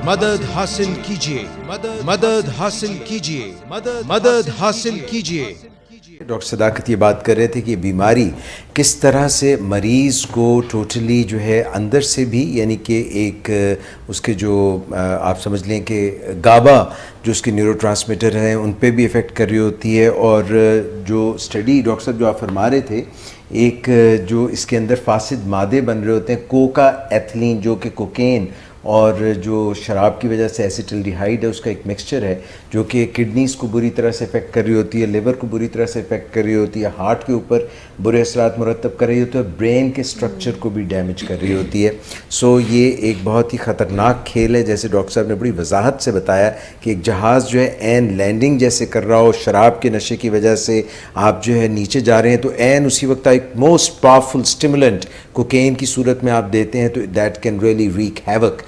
مدد حاصل کیجیے، مدد حاصل کیجیے، مدد حاصل کیجیے. ڈاکٹر صداقت یہ بات کر رہے تھے کہ بیماری کس طرح سے مریض کو ٹوٹلی جو ہے اندر سے بھی، یعنی کہ ایک اس کے جو آپ سمجھ لیں کہ گابا جو اس کے نیورو ٹرانسمیٹر ہیں ان پہ بھی افیکٹ کر رہی ہوتی ہے. اور جو اسٹڈی ڈاکٹر صاحب جو آپ فرما رہے تھے، ایک جو اس کے اندر فاسد مادے بن رہے ہوتے ہیں، کوکا ایتھلین جو کہ کوکین اور جو شراب کی وجہ سے ایسیٹلڈیہائیڈ ہے اس کا ایک مکسچر ہے جو کہ کڈنیز کو بری طرح سے افیکٹ کر رہی ہوتی ہے، لیور کو بری طرح سے افیکٹ کر رہی ہوتی ہے، ہارٹ کے اوپر برے اثرات مرتب کر رہی ہوتی ہے، اور برین کے سٹرکچر کو بھی ڈیمیج کر رہی ہوتی ہے. سو یہ ایک بہت ہی خطرناک کھیل ہے. جیسے ڈاکٹر صاحب نے بڑی وضاحت سے بتایا کہ ایک جہاز جو ہے عین لینڈنگ جیسے کر رہا ہو، شراب کے نشے کی وجہ سے آپ جو ہے نیچے جا رہے ہیں تو عین اسی وقت ایک موسٹ پاورفل اسٹیمولنٹ کوکین کی صورت میں آپ دیتے ہیں تو that can really wreak havoc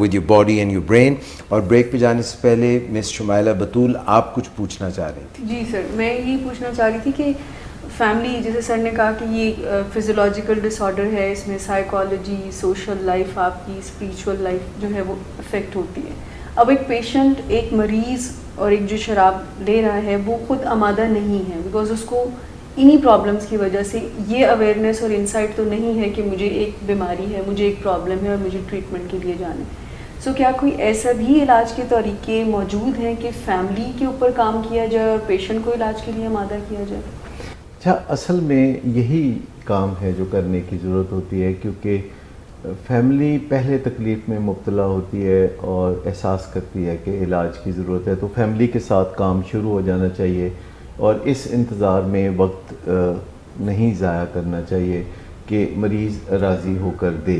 with your body and your brain. اور بریک پہ جانے سے پہلے مس شمائلہ بطول آپ کچھ پوچھنا چاہ رہی تھی. جی سر، میں یہی پوچھنا چاہ رہی تھی کہ فیملی، جیسے سر نے کہا کہ یہ فزیولوجیکل ڈس آرڈر ہے، اس میں سائیکالوجی، سوشل لائف، آپ کی اسپریچول لائف جو ہے وہ افیکٹ ہوتی ہے. اب ایک پیشنٹ، ایک مریض اور ایک جو شراب لے رہا ہے وہ خود آمادہ نہیں ہے، بیکاز اس کو انہی پرابلمس کی وجہ سے یہ اویئرنیس اور انسائٹ تو نہیں ہے کہ مجھے ایک بیماری ہے، مجھے ایک پرابلم ہے اور مجھے ٹریٹمنٹ کے لیے جانا ہے. سو کیا کوئی ایسا بھی علاج کے طریقے موجود ہیں کہ فیملی کے اوپر کام کیا جائے اور پیشنٹ کو علاج کے لیے آمادہ کیا جائے؟ اچھا، اصل میں یہی کام ہے جو کرنے کی ضرورت ہوتی ہے، کیونکہ فیملی پہلے تکلیف میں مبتلا ہوتی ہے اور احساس کرتی ہے کہ علاج کی ضرورت ہے، تو فیملی کے ساتھ کام شروع ہو جانا چاہیے اور اس انتظار میں وقت نہیں ضائع کرنا چاہیے کہ مریض راضی ہو کر دے.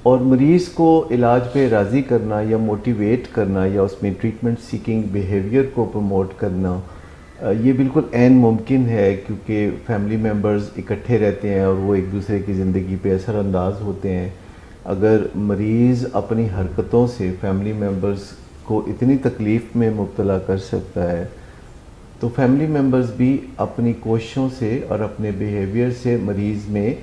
اور مریض کو علاج پہ راضی کرنا یا موٹیویٹ کرنا یا اس میں ٹریٹمنٹ سیکنگ بیہیویئر کو پروموٹ کرنا یہ بالکل عین ممکن ہے، کیونکہ فیملی ممبرز اکٹھے رہتے ہیں اور وہ ایک دوسرے کی زندگی پہ اثر انداز ہوتے ہیں. اگر مریض اپنی حرکتوں سے فیملی ممبرز کو اتنی تکلیف میں مبتلا کر سکتا ہے تو فیملی ممبرز بھی اپنی کوششوں سے اور اپنے بیہیویئر سے مریض میں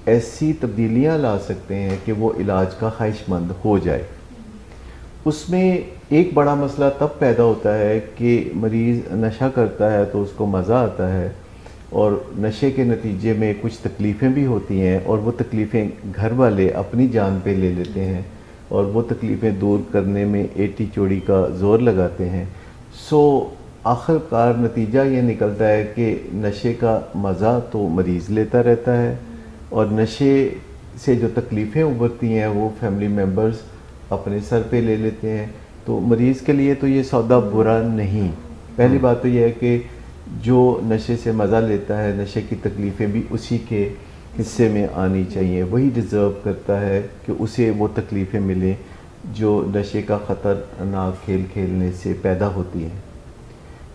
ایسی تبدیلیاں لا سکتے ہیں کہ وہ علاج کا خواہش مند ہو جائے. اس میں ایک بڑا مسئلہ تب پیدا ہوتا ہے کہ مریض نشہ کرتا ہے تو اس کو مزہ آتا ہے اور نشے کے نتیجے میں کچھ تکلیفیں بھی ہوتی ہیں اور وہ تکلیفیں گھر والے اپنی جان پہ لے لیتے ہیں اور وہ تکلیفیں دور کرنے میں ایٹی چوڑی کا زور لگاتے ہیں. سو آخر کار نتیجہ یہ نکلتا ہے کہ نشے کا مزہ تو مریض لیتا رہتا ہے اور نشے سے جو تکلیفیں ابھرتی ہیں وہ فیملی ممبرز اپنے سر پہ لے لیتے ہیں. تو مریض کے لیے تو یہ سودا برا نہیں. پہلی بات تو یہ ہے کہ جو نشے سے مزہ لیتا ہے نشے کی تکلیفیں بھی اسی کے حصے میں آنی چاہیے. وہی ڈیزرو کرتا ہے کہ اسے وہ تکلیفیں ملیں جو نشے کا خطرناک کھیل کھیلنے سے پیدا ہوتی ہیں,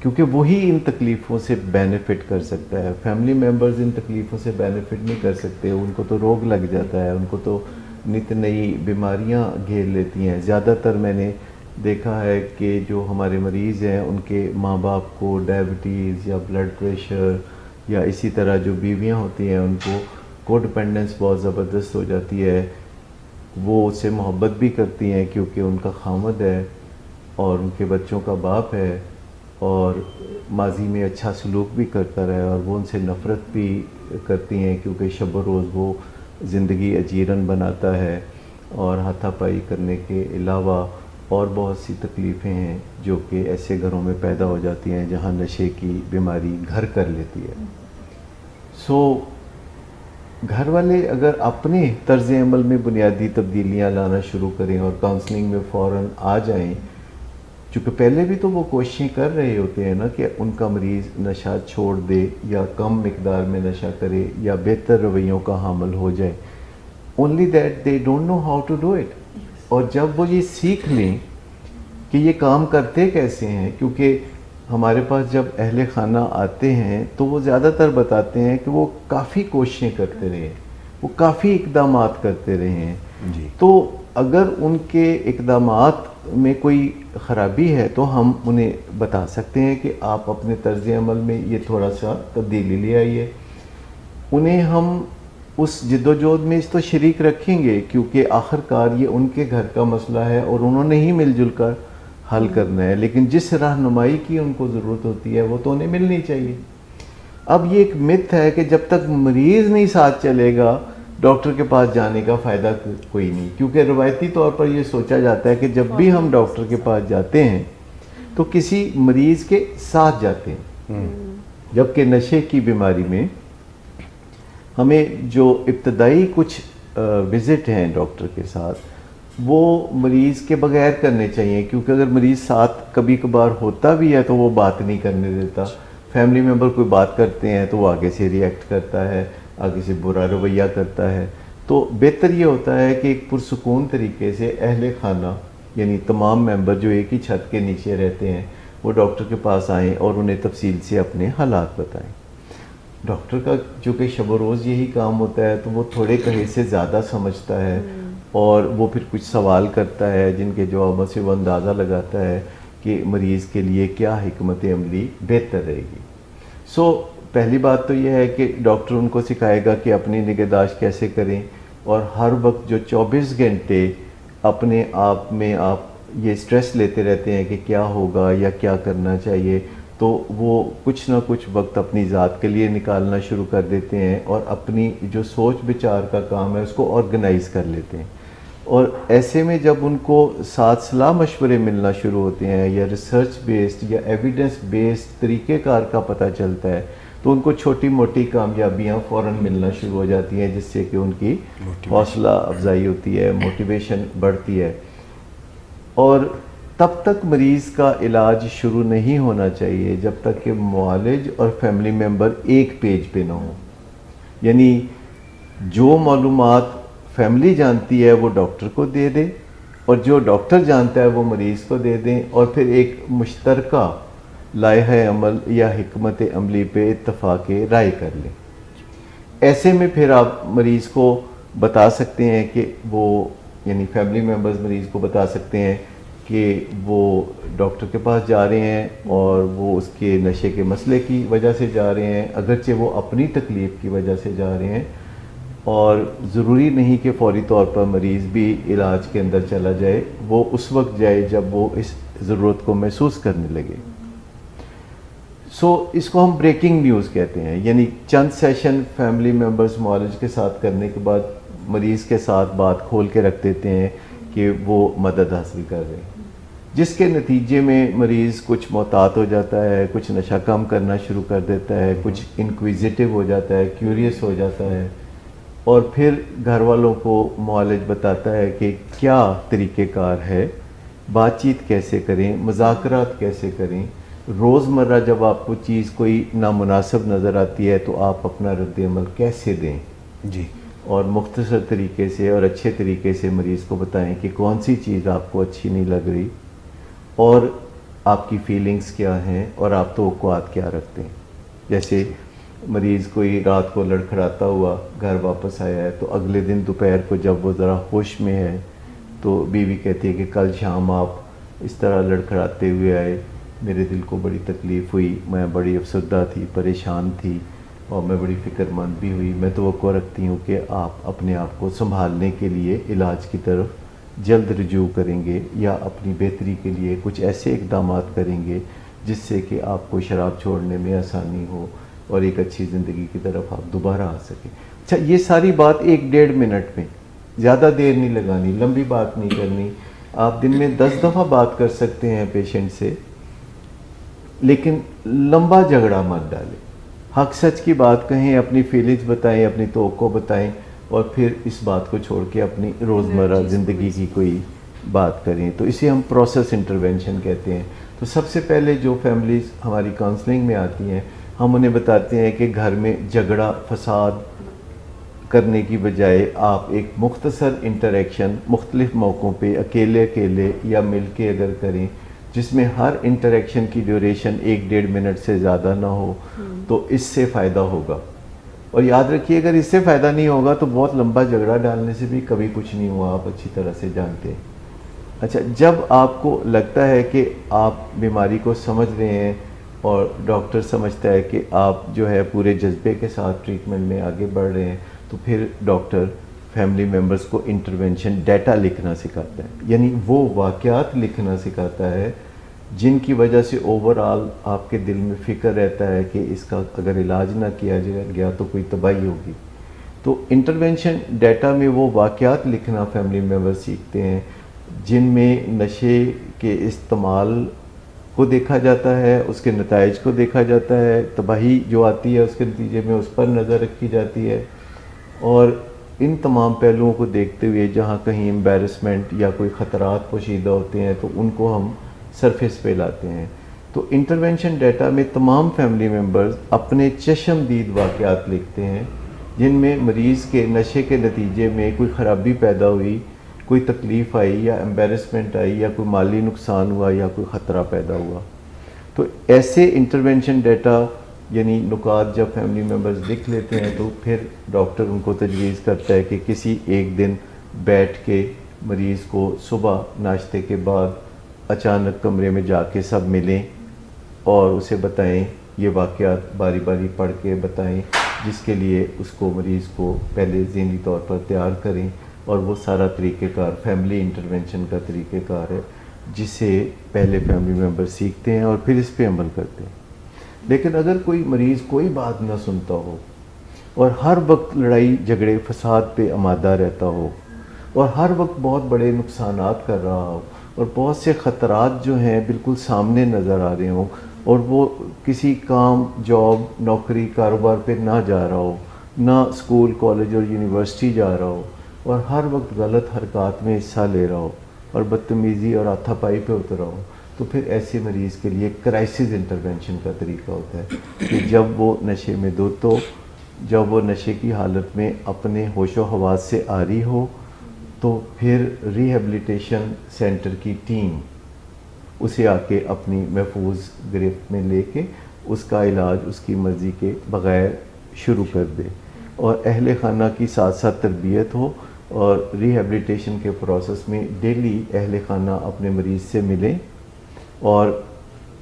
کیونکہ وہی ان تکلیفوں سے بینیفٹ کر سکتا ہے. فیملی ممبرز ان تکلیفوں سے بینیفٹ نہیں کر سکتے. ان کو تو روگ لگ جاتا ہے, ان کو تو نت نئی بیماریاں گھیر لیتی ہیں. زیادہ تر میں نے دیکھا ہے کہ جو ہمارے مریض ہیں ان کے ماں باپ کو ڈائبٹیز یا بلڈ پریشر یا اسی طرح جو بیویاں ہوتی ہیں ان کو کو ڈپینڈنس بہت زبردست ہو جاتی ہے. وہ اس سے محبت بھی کرتی ہیں کیونکہ ان کا خامد ہے اور ان کے بچوں کا باپ ہے اور ماضی میں اچھا سلوک بھی کرتا رہا ہے, اور وہ ان سے نفرت بھی کرتی ہیں کیونکہ شب و روز وہ زندگی اجیرن بناتا ہے اور ہاتھا پائی کرنے کے علاوہ اور بہت سی تکلیفیں ہیں جو کہ ایسے گھروں میں پیدا ہو جاتی ہیں جہاں نشے کی بیماری گھر کر لیتی ہے. سو گھر والے اگر اپنے طرز عمل میں بنیادی تبدیلیاں لانا شروع کریں اور کاؤنسلنگ میں فوراً آ جائیں, چونکہ پہلے بھی تو وہ کوششیں کر رہے ہوتے ہیں نا کہ ان کا مریض نشہ چھوڑ دے یا کم مقدار میں نشہ کرے یا بہتر رویوں کا حامل ہو جائے. Only that they don't know how to do it. اور جب وہ یہ سیکھ لیں کہ یہ کام کرتے کیسے ہیں, کیونکہ ہمارے پاس جب اہل خانہ آتے ہیں تو وہ زیادہ تر بتاتے ہیں کہ وہ کافی کوششیں کرتے رہے, وہ کافی اقدامات کرتے رہے ہیں. تو اگر ان کے اقدامات میں کوئی خرابی ہے تو ہم انہیں بتا سکتے ہیں کہ آپ اپنے طرز عمل میں یہ تھوڑا سا تبدیلی لے آئیے. انہیں ہم اس جد و جہد میں اس تو شریک رکھیں گے کیونکہ آخر کار یہ ان کے گھر کا مسئلہ ہے اور انہوں نے ہی مل جل کر حل کرنا ہے. لیکن جس رہنمائی کی ان کو ضرورت ہوتی ہے وہ تو انہیں ملنی چاہیے. اب یہ ایک مت ہے کہ جب تک مریض نہیں ساتھ چلے گا ڈاکٹر کے پاس جانے کا فائدہ کوئی نہیں, کیونکہ روایتی طور پر یہ سوچا جاتا ہے کہ جب بھی ہم ڈاکٹر کے پاس جاتے ہیں تو کسی مریض کے ساتھ جاتے ہیں, جبکہ نشے کی بیماری میں ہمیں جو ابتدائی کچھ وزٹ ہیں ڈاکٹر کے ساتھ وہ مریض کے بغیر کرنے چاہیے, کیونکہ اگر مریض ساتھ کبھی کبھار ہوتا بھی ہے تو وہ بات نہیں کرنے دیتا. فیملی ممبر کوئی بات کرتے ہیں تو وہ آگے سے ریئیکٹ کرتا ہے, آگے سے برا رویہ کرتا ہے. تو بہتر یہ ہوتا ہے کہ ایک پرسکون طریقے سے اہل خانہ یعنی تمام ممبر جو ایک ہی چھت کے نیچے رہتے ہیں وہ ڈاکٹر کے پاس آئیں اور انہیں تفصیل سے اپنے حالات بتائیں. ڈاکٹر کا چونکہ شب و روز یہی کام ہوتا ہے تو وہ تھوڑے کہیں سے زیادہ سمجھتا ہے اور وہ پھر کچھ سوال کرتا ہے جن کے جوابوں سے وہ اندازہ لگاتا ہے کہ مریض کے لیے کیا حکمت عملی بہتر رہے گی. سو پہلی بات تو یہ ہے کہ ڈاکٹر ان کو سکھائے گا کہ اپنی نگہداشت کیسے کریں, اور ہر وقت جو 24 گھنٹے اپنے آپ میں آپ یہ سٹریس لیتے رہتے ہیں کہ کیا ہوگا یا کیا کرنا چاہیے, تو وہ کچھ نہ کچھ وقت اپنی ذات کے لیے نکالنا شروع کر دیتے ہیں اور اپنی جو سوچ بچار کا کام ہے اس کو آرگنائز کر لیتے ہیں. اور ایسے میں جب ان کو ساتھ صلاح مشورے ملنا شروع ہوتے ہیں یا ریسرچ بیسڈ یا ایویڈنس بیسڈ طریقہ کار کا پتہ چلتا ہے تو ان کو چھوٹی موٹی کامیابیاں فوراً ملنا شروع ہو جاتی ہیں, جس سے کہ ان کی حوصلہ افزائی ہوتی ہے, موٹیویشن بڑھتی ہے. اور تب تک مریض کا علاج شروع نہیں ہونا چاہیے جب تک کہ معالج اور فیملی ممبر ایک پیج پہ نہ ہوں. یعنی جو معلومات فیملی جانتی ہے وہ ڈاکٹر کو دے دے اور جو ڈاکٹر جانتا ہے وہ مریض کو دے دیں, اور پھر ایک مشترکہ لائحہ عمل یا حکمت عملی پہ اتفاق رائے کر لیں. ایسے میں پھر آپ مریض کو بتا سکتے ہیں کہ وہ یعنی فیملی ممبرز مریض کو بتا سکتے ہیں کہ وہ ڈاکٹر کے پاس جا رہے ہیں اور وہ اس کے نشے کے مسئلے کی وجہ سے جا رہے ہیں, اگرچہ وہ اپنی تکلیف کی وجہ سے جا رہے ہیں, اور ضروری نہیں کہ فوری طور پر مریض بھی علاج کے اندر چلا جائے, وہ اس وقت جائے جب وہ اس ضرورت کو محسوس کرنے لگے. سو اس کو ہم بریکنگ نیوز کہتے ہیں, یعنی چند سیشن فیملی ممبرز معالج کے ساتھ کرنے کے بعد مریض کے ساتھ بات کھول کے رکھ دیتے ہیں کہ وہ مدد حاصل کر رہے ہیں, جس کے نتیجے میں مریض کچھ محتاط ہو جاتا ہے, کچھ نشہ کم کرنا شروع کر دیتا ہے, کچھ انکویزیٹو ہو جاتا ہے, کیوریس ہو جاتا ہے, اور پھر گھر والوں کو معالج بتاتا ہے کہ کیا طریقہ کار ہے، بات چیت کیسے کریں، مذاکرات کیسے کریں، روزمرہ جب آپ کو چیز کوئی نامناسب نظر آتی ہے تو آپ اپنا رد عمل کیسے دیں جی، اور مختصر طریقے سے اور اچھے طریقے سے مریض کو بتائیں کہ کون سی چیز آپ کو اچھی نہیں لگ رہی اور آپ کی فیلنگز کیا ہیں اور آپ توقعات کیا رکھتے ہیں. جیسے مریض کوئی رات کو لڑکھڑاتا ہوا گھر واپس آیا ہے تو اگلے دن دوپہر کو جب وہ ذرا ہوش میں ہے تو بیوی کہتی ہے کہ کل شام آپ اس طرح لڑکھڑاتے ہوئے آئے، میرے دل کو بڑی تکلیف ہوئی، میں بڑی افسردہ تھی، پریشان تھی اور میں بڑی فکر مند بھی ہوئی. میں توقع رکھتی ہوں کہ آپ اپنے آپ کو سنبھالنے کے لیے علاج کی طرف جلد رجوع کریں گے یا اپنی بہتری کے لیے کچھ ایسے اقدامات کریں گے جس سے کہ آپ کو شراب چھوڑنے میں آسانی ہو اور ایک اچھی زندگی کی طرف آپ دوبارہ آ سکیں. اچھا، یہ ساری بات 1-1.5 منٹ میں، زیادہ دیر نہیں لگانی، لمبی بات نہیں کرنی. آپ دن میں 10 دفعہ بات کر سکتے ہیں پیشنٹ سے، لیکن لمبا جھگڑا مت ڈالیں. حق سچ کی بات کہیں، اپنی فیلنگز بتائیں، اپنی توقع بتائیں اور پھر اس بات کو چھوڑ کے اپنی روزمرہ زندگی کی کوئی بات کریں. تو اسے ہم پروسیس انٹرونشن کہتے ہیں. تو سب سے پہلے جو فیملیز ہماری کاؤنسلنگ میں آتی ہیں ہم انہیں بتاتے ہیں کہ گھر میں جھگڑا فساد کرنے کی بجائے آپ ایک مختصر انٹریکشن مختلف موقعوں پہ اکیلے یا مل کے اگر کریں جس میں ہر انٹریکشن کی ڈیوریشن 1-1.5 منٹ سے زیادہ نہ ہو تو اس سے فائدہ ہوگا. اور یاد رکھیے اگر اس سے فائدہ نہیں ہوگا تو بہت لمبا جھگڑا ڈالنے سے بھی کبھی کچھ نہیں ہوا، آپ اچھی طرح سے جانتے ہیں. اچھا، جب آپ کو لگتا ہے کہ آپ بیماری کو سمجھ رہے ہیں اور ڈاکٹر سمجھتا ہے کہ آپ جو ہے پورے جذبے کے ساتھ ٹریٹمنٹ میں آگے بڑھ رہے ہیں تو پھر ڈاکٹر فیملی ممبرز کو انٹرونشن ڈیٹا لکھنا سکھاتا ہے، یعنی وہ واقعات لکھنا سکھاتا ہے جن کی وجہ سے اوورآل آپ کے دل میں فکر رہتا ہے کہ اس کا اگر علاج نہ کیا گیا تو کوئی تباہی ہوگی. تو انٹرونشن ڈیٹا میں وہ واقعات لکھنا فیملی ممبر سیکھتے ہیں جن میں نشے کے استعمال کو دیکھا جاتا ہے، اس کے نتائج کو دیکھا جاتا ہے، تباہی جو آتی ہے اس کے نتیجے میں اس پر نظر رکھی جاتی ہے. اور ان تمام پہلوؤں کو دیکھتے ہوئے جہاں کہیں امبیرسمنٹ یا کوئی خطرات پوشیدہ ہوتے ہیں تو ان کو ہم سرفیس پہ لاتے ہیں. تو انٹرونشن ڈیٹا میں تمام فیملی ممبرز اپنے چشم دید واقعات لکھتے ہیں جن میں مریض کے نشے کے نتیجے میں کوئی خرابی پیدا ہوئی، کوئی تکلیف آئی یا امبیرسمنٹ آئی یا کوئی مالی نقصان ہوا یا کوئی خطرہ پیدا ہوا. تو ایسے انٹرونشن ڈیٹا یعنی نکات جب فیملی ممبرز لکھ لیتے ہیں تو پھر ڈاکٹر ان کو تجویز کرتا ہے کہ کسی ایک دن بیٹھ کے مریض کو صبح ناشتے کے بعد اچانک کمرے میں جا کے سب ملیں اور اسے بتائیں، یہ واقعات باری باری پڑھ کے بتائیں، جس کے لیے اس کو مریض کو پہلے ذہنی طور پر تیار کریں. اور وہ سارا طریقہ کار فیملی انٹرونشن کا طریقہ کار ہے جسے پہلے فیملی ممبر سیکھتے ہیں اور پھر اس پہ عمل کرتے ہیں. لیکن اگر کوئی مریض کوئی بات نہ سنتا ہو اور ہر وقت لڑائی جھگڑے فساد پہ آمادہ رہتا ہو اور ہر وقت بہت بڑے نقصانات کر رہا ہو اور بہت سے خطرات جو ہیں بالکل سامنے نظر آ رہے ہوں اور وہ کسی کام، جاب، نوکری، کاروبار پہ نہ جا رہا ہو، نہ اسکول، کالج اور یونیورسٹی جا رہا ہو اور ہر وقت غلط حرکات میں حصہ لے رہا ہو اور بدتمیزی اور ہاتھا پائی پہ اترا ہو، تو پھر ایسے مریض کے لیے کرائسس انٹرونشن کا طریقہ ہوتا ہے کہ جب وہ نشے میں دھت ہو، جب وہ نشے کی حالت میں اپنے ہوش و حواس سے عاری ہو، تو پھر ریہیبلیٹیشن سینٹر کی ٹیم اسے آ کے اپنی محفوظ گرفت میں لے کے اس کا علاج اس کی مرضی کے بغیر شروع کر دے اور اہل خانہ کی ساتھ ساتھ تربیت ہو اور ریہیبلیٹیشن کے پروسیس میں ڈیلی اہل خانہ اپنے مریض سے ملیں اور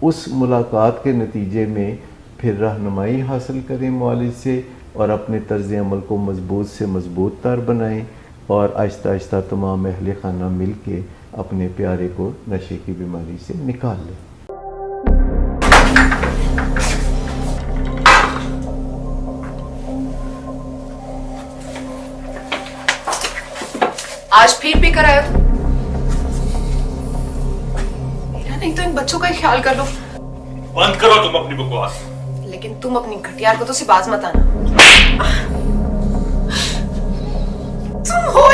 اس ملاقات کے نتیجے میں پھر رہنمائی حاصل کریں معالج سے اور اپنے طرز عمل کو مضبوط سے مضبوط تر بنائیں اور آہستہ آہستہ تمام اہل خانہ مل کے اپنے پیارے کو نشے کی بیماری سے نکال لیں. آج پھر پی کر آئے ہو؟ میرا نہیں تو ان بچوں کا ہی خیال کر لو. بند کرو تم اپنی بکواس. لیکن تم اپنی گھٹیا حرکتوں سے باز مت آنا.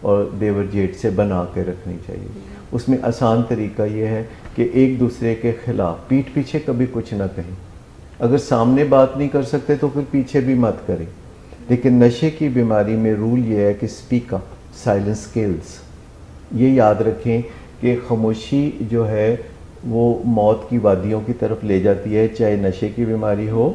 اور دیورجیٹ سے بنا کے رکھنی چاہیے. اس میں آسان طریقہ یہ ہے کہ ایک دوسرے کے خلاف پیٹھ پیچھے کبھی کچھ نہ کہیں. اگر سامنے بات نہیں کر سکتے تو پھر پیچھے بھی مت کریں. لیکن نشے کی بیماری میں رول یہ ہے کہ اسپیک اپ، سائلنس کلز. یہ یاد رکھیں کہ خاموشی جو ہے وہ موت کی وادیوں کی طرف لے جاتی ہے. چاہے نشے کی بیماری ہو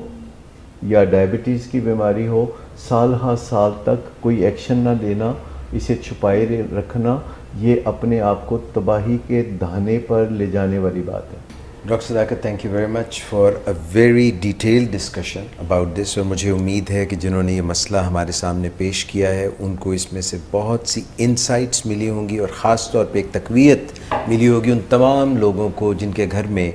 یا ڈائبٹیز کی بیماری ہو، سال ہاں سال تک کوئی ایکشن نہ لینا، اسے چھپائے رکھنا، یہ اپنے آپ کو تباہی کے دہانے پر لے جانے والی بات ہے. ڈاکٹر صداقت، thank you very much for a very detailed discussion about this. اور مجھے امید ہے کہ جنہوں نے یہ مسئلہ ہمارے سامنے پیش کیا ہے ان کو اس میں سے بہت سی انسائٹس ملی ہوں گی، اور خاص طور پہ ایک تقویت ملی ہوگی ان تمام لوگوں کو جن کے گھر میں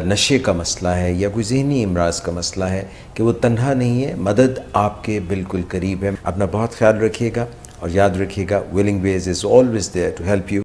نشے کا مسئلہ ہے یا کوئی ذہنی امراض کا مسئلہ ہے، کہ وہ تنہا نہیں ہے، مدد آپ کے بالکل قریب ہے. اپنا بہت خیال رکھیے گا اور یاد رکھیے گا، Willing Ways is always there to help you.